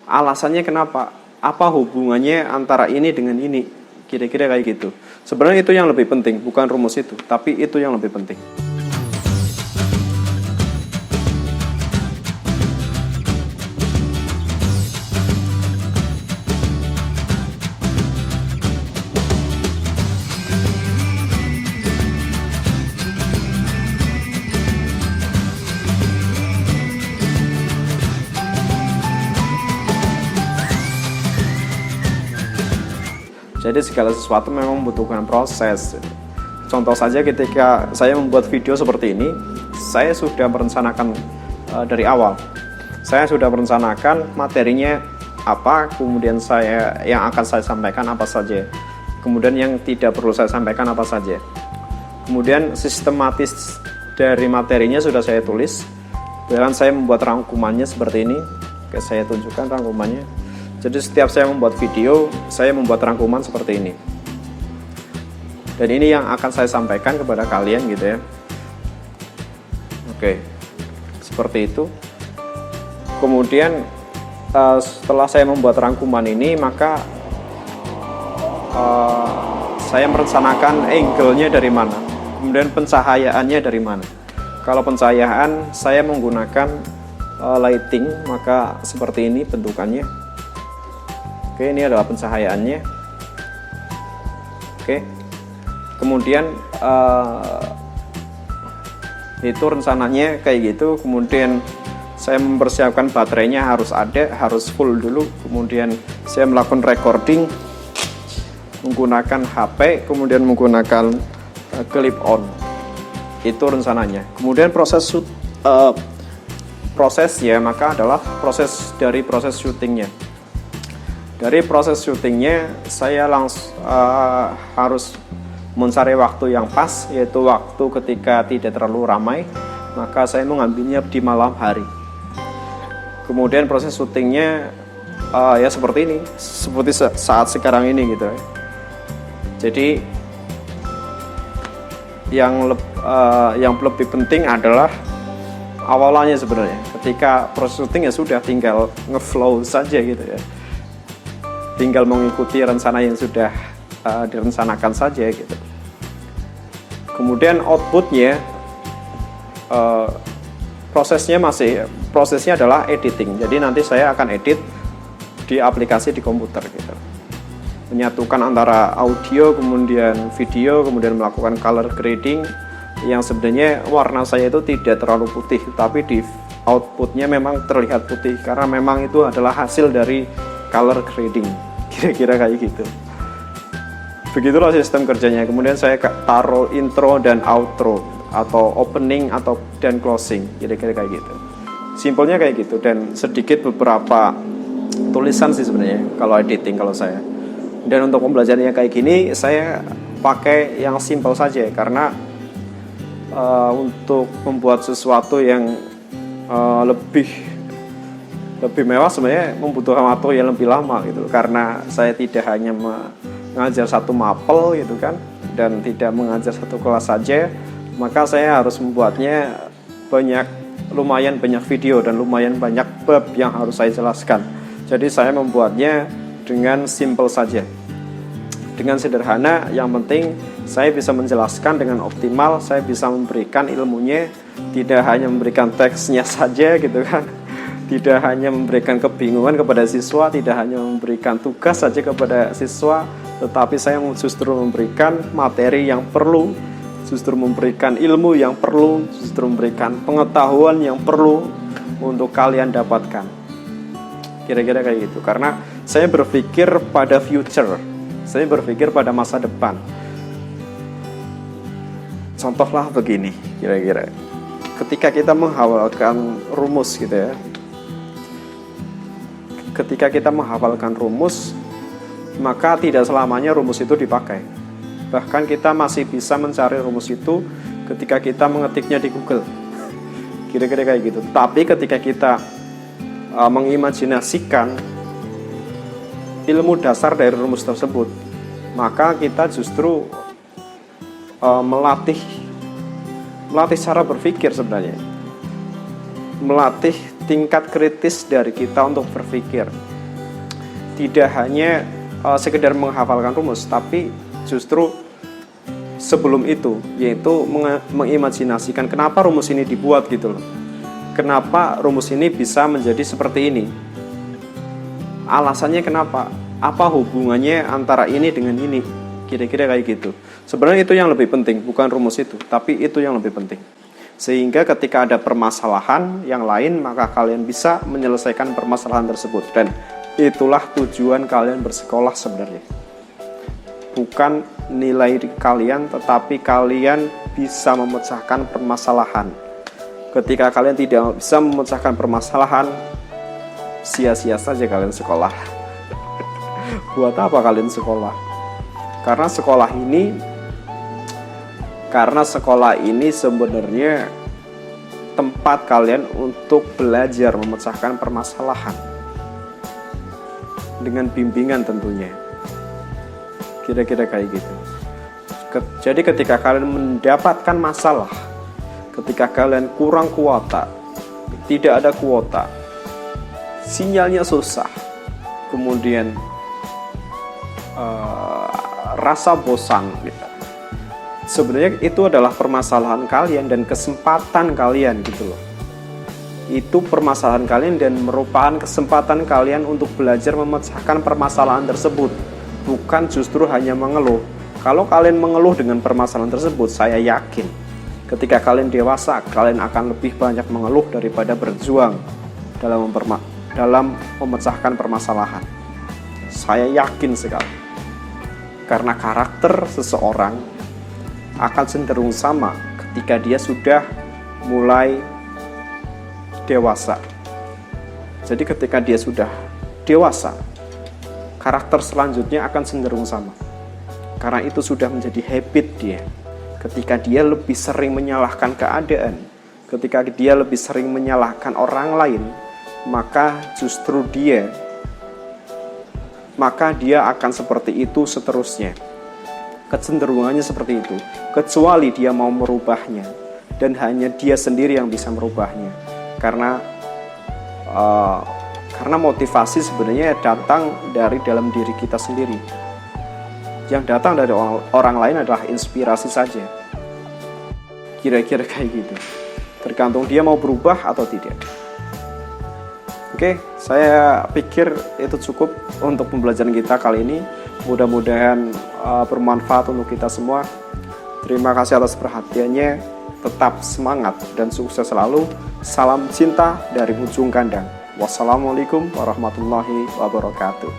alasannya kenapa, apa hubungannya antara ini dengan ini, kira-kira kayak gitu. Sebenarnya itu yang lebih penting, bukan rumus itu, tapi itu yang lebih penting. Jadi segala sesuatu memang membutuhkan proses. Contoh saja ketika saya membuat video seperti ini, saya sudah merencanakan dari awal. Saya sudah merencanakan materinya apa, kemudian yang akan saya sampaikan apa saja, kemudian yang tidak perlu saya sampaikan apa saja. Kemudian sistematis dari materinya sudah saya tulis. Bahkan saya membuat rangkumannya seperti ini. Oke, saya tunjukkan rangkumannya. Jadi setiap saya membuat video, saya membuat rangkuman seperti ini. Dan ini yang akan saya sampaikan kepada kalian gitu ya. Oke, seperti itu. Kemudian setelah saya membuat rangkuman ini, maka saya merencanakan angle-nya dari mana, kemudian pencahayaannya dari mana. Kalau pencahayaan saya menggunakan lighting, maka seperti ini bentukannya. Oke, ini adalah pencahayaannya. Oke, kemudian itu rencananya kayak gitu. Kemudian saya mempersiapkan baterainya harus full dulu. Kemudian saya melakukan recording menggunakan HP, kemudian menggunakan clip on. Itu rencananya. Kemudian prosesnya maka adalah proses syutingnya. Dari proses syutingnya saya langsung harus mencari waktu yang pas, yaitu waktu ketika tidak terlalu ramai, maka saya mengambilnya di malam hari. Kemudian proses syutingnya ya seperti ini, seperti saat sekarang ini gitu. Jadi yang lebih penting adalah awalannya sebenarnya. Ketika proses syuting ya sudah tinggal ngeflow saja gitu ya. Tinggal mengikuti rencana yang sudah direncanakan saja gitu. Kemudian outputnya prosesnya adalah editing. Jadi nanti saya akan edit di aplikasi di komputer gitu. Menyatukan antara audio kemudian video, kemudian melakukan color grading yang sebenarnya warna saya itu tidak terlalu putih, tapi di outputnya memang terlihat putih karena memang itu adalah hasil dari color grading, kira-kira kayak gitu. Begitulah sistem kerjanya. Kemudian saya taruh intro dan outro atau opening dan closing, kira-kira kayak gitu. Simpelnya kayak gitu, dan sedikit beberapa tulisan sih sebenarnya kalau editing kalau saya. Dan untuk pembelajarannya kayak gini saya pakai yang simpel saja karena untuk membuat sesuatu yang lebih mewah sebenarnya membutuhkan waktu yang lebih lama gitu, karena saya tidak hanya mengajar satu mapel gitu kan, dan tidak mengajar satu kelas saja, maka saya harus membuatnya lumayan banyak video dan lumayan banyak bab yang harus saya jelaskan. Jadi saya membuatnya dengan simple saja, dengan sederhana. Yang penting saya bisa menjelaskan dengan optimal, saya bisa memberikan ilmunya, tidak hanya memberikan teksnya saja gitu kan, tidak hanya memberikan kebingungan kepada siswa, tidak hanya memberikan tugas saja kepada siswa, tetapi saya justru memberikan materi yang perlu, justru memberikan ilmu yang perlu, justru memberikan pengetahuan yang perlu untuk kalian dapatkan. Kira-kira kayak gitu. Karena saya berpikir pada future, saya berpikir pada masa depan. Contohlah begini, kira-kira. Ketika kita menghafalkan rumus gitu ya, ketika kita menghafalkan rumus, maka tidak selamanya rumus itu dipakai. Bahkan kita masih bisa mencari rumus itu ketika kita mengetiknya di Google. Kira-kira kayak gitu. Tapi ketika kita mengimajinasikan ilmu dasar dari rumus tersebut, maka kita justru melatih cara berpikir sebenarnya. Melatih tingkat kritis dari kita untuk berpikir. tidak hanya sekedar menghafalkan rumus, tapi justru sebelum itu, yaitu mengimajinasikan kenapa rumus ini dibuat gitu loh. Kenapa rumus ini bisa menjadi seperti ini? Alasannya kenapa? Apa hubungannya antara ini dengan ini? Kira-kira kayak gitu. Sebenarnya itu yang lebih penting, bukan rumus itu, tapi itu yang lebih penting. Sehingga ketika ada permasalahan yang lain, maka kalian bisa menyelesaikan permasalahan tersebut. Dan itulah tujuan kalian bersekolah sebenarnya. Bukan nilai kalian, tetapi kalian bisa memecahkan permasalahan. Ketika kalian tidak bisa memecahkan permasalahan, sia-sia saja kalian sekolah. Buat apa kalian sekolah? Karena sekolah ini sebenarnya tempat kalian untuk belajar memecahkan permasalahan dengan bimbingan tentunya. Kira-kira kayak gitu. Jadi ketika kalian mendapatkan masalah, ketika kalian kurang kuota, tidak ada kuota, sinyalnya susah, kemudian rasa bosan gitu. Sebenarnya itu adalah permasalahan kalian dan kesempatan kalian gitu loh. Itu permasalahan kalian dan merupakan kesempatan kalian untuk belajar memecahkan permasalahan tersebut, bukan justru hanya mengeluh. Kalau kalian mengeluh dengan permasalahan tersebut, saya yakin ketika kalian dewasa, kalian akan lebih banyak mengeluh daripada berjuang dalam memecahkan permasalahan. Saya yakin sekali. Karena karakter seseorang akan cenderung sama ketika dia sudah mulai dewasa. Jadi ketika dia sudah dewasa, karakter selanjutnya akan cenderung sama. Karena itu sudah menjadi habit dia. Ketika dia lebih sering menyalahkan keadaan, ketika dia lebih sering menyalahkan orang lain, maka dia akan seperti itu seterusnya. Kecenderungannya seperti itu, kecuali dia mau merubahnya, dan hanya dia sendiri yang bisa merubahnya. Karena motivasi sebenarnya datang dari dalam diri kita sendiri. Yang datang dari orang lain adalah inspirasi saja. Kira-kira kayak gitu. Tergantung dia mau berubah atau tidak. Oke, saya pikir itu cukup untuk pembelajaran kita kali ini. Mudah-mudahan bermanfaat untuk kita semua. Terima kasih atas perhatiannya. Tetap semangat dan sukses selalu. Salam cinta dari ujung kandang. Wassalamualaikum warahmatullahi wabarakatuh.